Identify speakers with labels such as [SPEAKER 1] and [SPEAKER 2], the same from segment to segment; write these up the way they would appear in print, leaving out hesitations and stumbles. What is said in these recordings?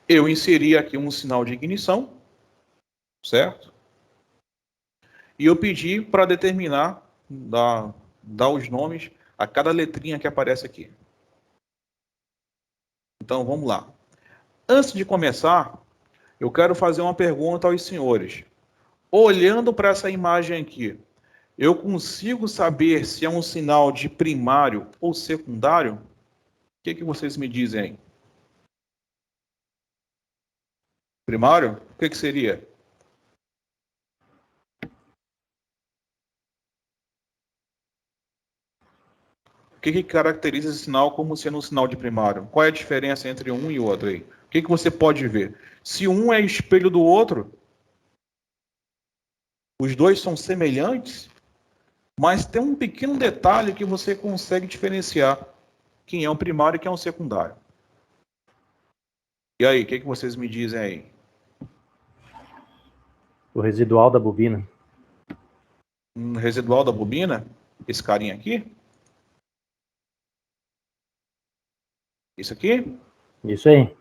[SPEAKER 1] Eu inseri aqui um sinal de ignição, certo? E eu pedi para determinar, dar os nomes a cada letrinha que aparece aqui. Então, vamos lá. Antes de começar, eu quero fazer uma pergunta aos senhores. Olhando para essa imagem aqui, eu consigo saber se é um sinal de primário ou secundário? O que vocês me dizem aí? Primário? O que seria? O que caracteriza esse sinal como sendo um sinal de primário? Qual é a diferença entre um e outro aí? O que você pode ver? Se um é espelho do outro, os dois são semelhantes, mas tem um pequeno detalhe que você consegue diferenciar quem é um primário e quem é um secundário. E aí, o que vocês me dizem aí?
[SPEAKER 2] O residual da bobina.
[SPEAKER 1] Residual da bobina? Esse carinha aqui? Isso aqui?
[SPEAKER 2] Isso aí.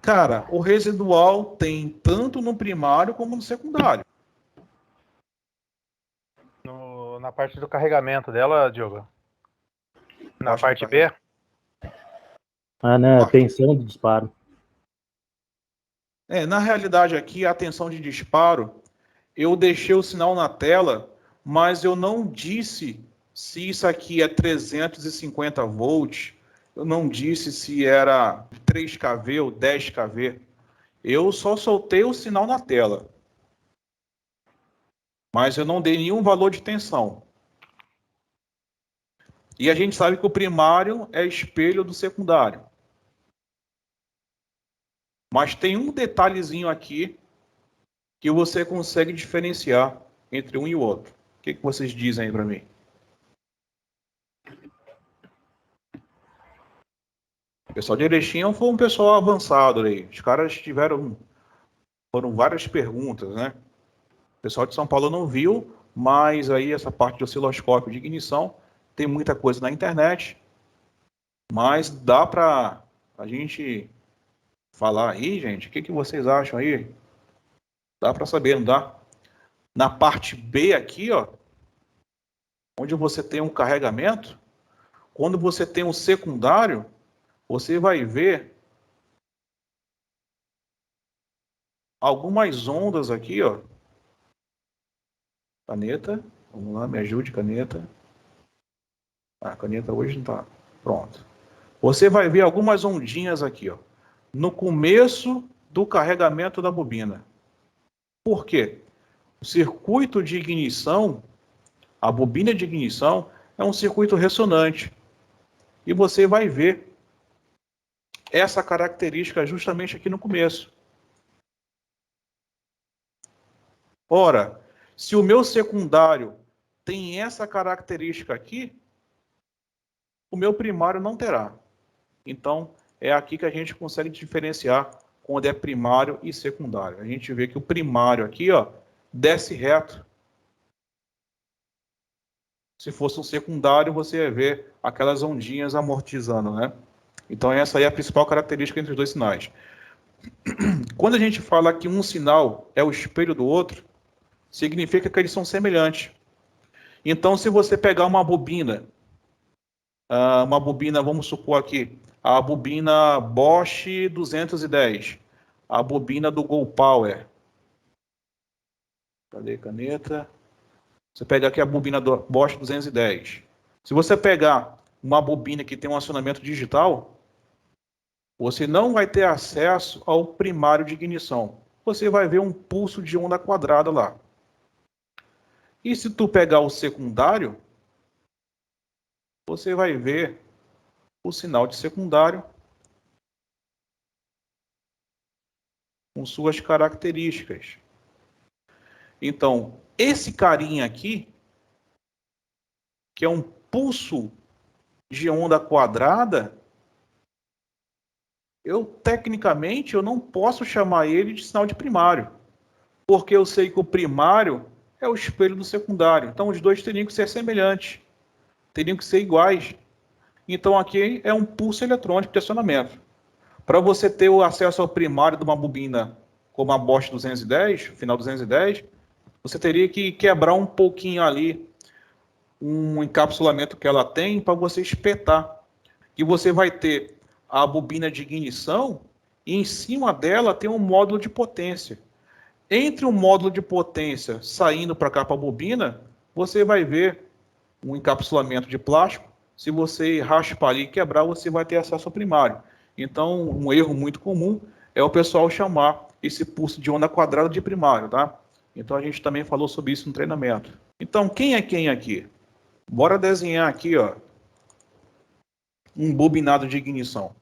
[SPEAKER 1] Cara, o residual tem tanto no primário como no secundário.
[SPEAKER 3] Na parte do carregamento dela, Diogo? Na parte B?
[SPEAKER 2] Na tensão de disparo.
[SPEAKER 1] Na realidade aqui, a tensão de disparo, eu deixei o sinal na tela, mas eu não disse se isso aqui é 350 volts, eu não disse se era 3 kV ou 10 kV. Eu só soltei o sinal na tela. Mas eu não dei nenhum valor de tensão. E a gente sabe que o primário é espelho do secundário. Mas tem um detalhezinho aqui que você consegue diferenciar entre um e o outro. O que vocês dizem aí para mim? O pessoal de Erechim foi um pessoal avançado aí. Os caras foram várias perguntas, né? O pessoal de São Paulo não viu, mas aí essa parte de osciloscópio de ignição tem muita coisa na internet. Mas dá para a gente falar aí, gente. O que vocês acham aí? Dá para saber, não dá? Na parte B aqui, ó, onde você tem um carregamento, quando você tem um secundário, você vai ver algumas ondas aqui, ó. Caneta, vamos lá, me ajude, caneta. A caneta hoje não tá. Pronto. Você vai ver algumas ondinhas aqui, ó, no começo do carregamento da bobina. Por quê? O circuito de ignição, a bobina de ignição, é um circuito ressonante. E você vai ver essa característica justamente aqui no começo. Ora, se o meu secundário tem essa característica aqui, o meu primário não terá. Então, é aqui que a gente consegue diferenciar quando é primário e secundário. A gente vê que o primário aqui, ó, desce reto. Se fosse um secundário, você ia ver aquelas ondinhas amortizando, né? Então, essa aí é a principal característica entre os dois sinais. Quando a gente fala que um sinal é o espelho do outro, significa que eles são semelhantes. Então, se você pegar uma bobina, vamos supor aqui, a bobina Bosch 210, a bobina do Go Power. Cadê a caneta? Você pega aqui a bobina do Bosch 210. Se você pegar uma bobina que tem um acionamento digital, você não vai ter acesso ao primário de ignição. Você vai ver um pulso de onda quadrada lá. E se tu pegar o secundário, você vai ver o sinal de secundário com suas características. Então, esse carinha aqui, que é um pulso de onda quadrada, tecnicamente, eu não posso chamar ele de sinal de primário, porque eu sei que o primário é o espelho do secundário. Então, os dois teriam que ser semelhantes, teriam que ser iguais. Então, aqui é um pulso eletrônico de acionamento. Para você ter o acesso ao primário de uma bobina como a Bosch 210, final 210, você teria que quebrar um pouquinho ali um encapsulamento que ela tem para você espetar. E você vai ter a bobina de ignição e em cima dela tem um módulo de potência. Entre o módulo de potência saindo para cá para a bobina, você vai ver um encapsulamento de plástico. Se você raspar ali e quebrar, você vai ter acesso ao primário. Então, um erro muito comum é o pessoal chamar esse pulso de onda quadrada de primário, tá? Então, a gente também falou sobre isso no treinamento. Então, quem é quem aqui? Bora desenhar aqui, ó, um bobinado de ignição.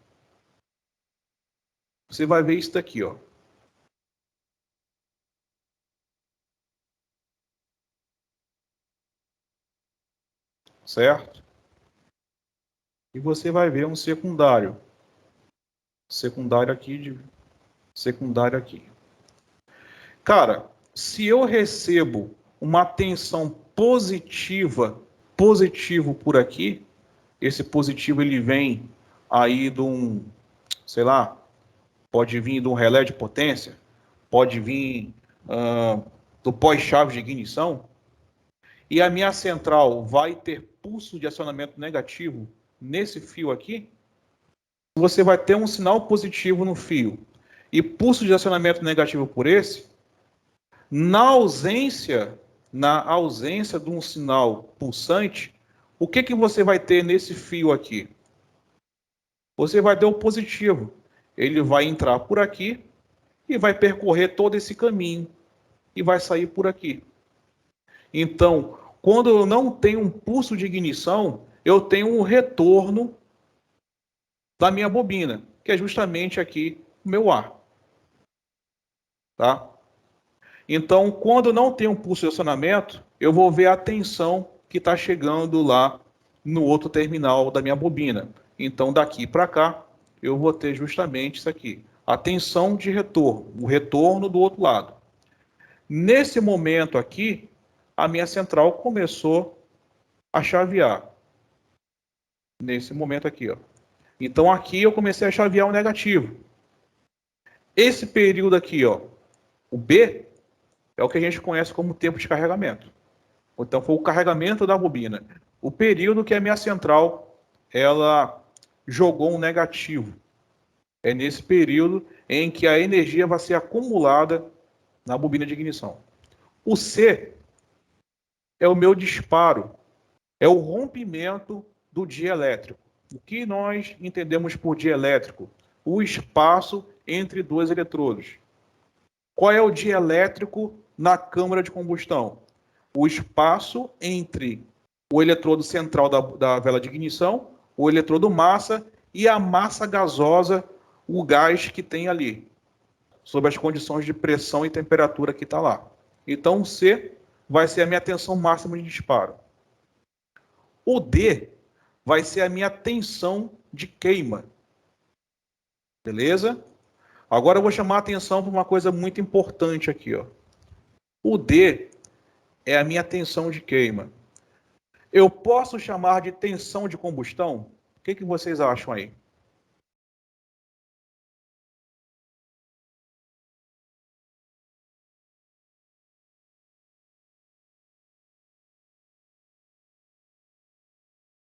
[SPEAKER 1] Você vai ver isso daqui, ó. Certo? E você vai ver um secundário. Secundário aqui, secundário aqui. Cara, se eu recebo uma tensão positiva, positivo por aqui, esse positivo ele vem aí de um, sei lá, pode vir de um relé de potência, pode vir do pós-chave de ignição, e a minha central vai ter pulso de acionamento negativo nesse fio aqui, você vai ter um sinal positivo no fio e pulso de acionamento negativo por esse, na ausência de um sinal pulsante, o que você vai ter nesse fio aqui? Você vai ter o positivo. Ele vai entrar por aqui e vai percorrer todo esse caminho e vai sair por aqui. Então, quando eu não tenho um pulso de ignição, eu tenho um retorno da minha bobina, que é justamente aqui o meu ar. Tá? Então, quando não tem um pulso de acionamento, eu vou ver a tensão que está chegando lá no outro terminal da minha bobina. Então, daqui para cá, eu vou ter justamente isso aqui. A tensão de retorno, o retorno do outro lado. Nesse momento aqui, a minha central começou a chavear. Nesse momento aqui, ó. Então, aqui eu comecei a chavear o negativo. Esse período aqui, ó, o B, é o que a gente conhece como tempo de carregamento. Então, foi o carregamento da bobina. O período que a minha central, ela jogou um negativo. É nesse período em que a energia vai ser acumulada na bobina de ignição. O C é o meu disparo. É o rompimento do dielétrico. O que nós entendemos por dielétrico? O espaço entre dois eletrodos. Qual é o dielétrico na câmara de combustão? O espaço entre o eletrodo central da vela de ignição, o eletrodo massa e a massa gasosa, o gás que tem ali, sob as condições de pressão e temperatura que está lá. Então, o C vai ser a minha tensão máxima de disparo. O D vai ser a minha tensão de queima. Beleza? Agora eu vou chamar a atenção para uma coisa muito importante aqui, ó. O D é a minha tensão de queima. Eu posso chamar de tensão de combustão? O que vocês acham aí?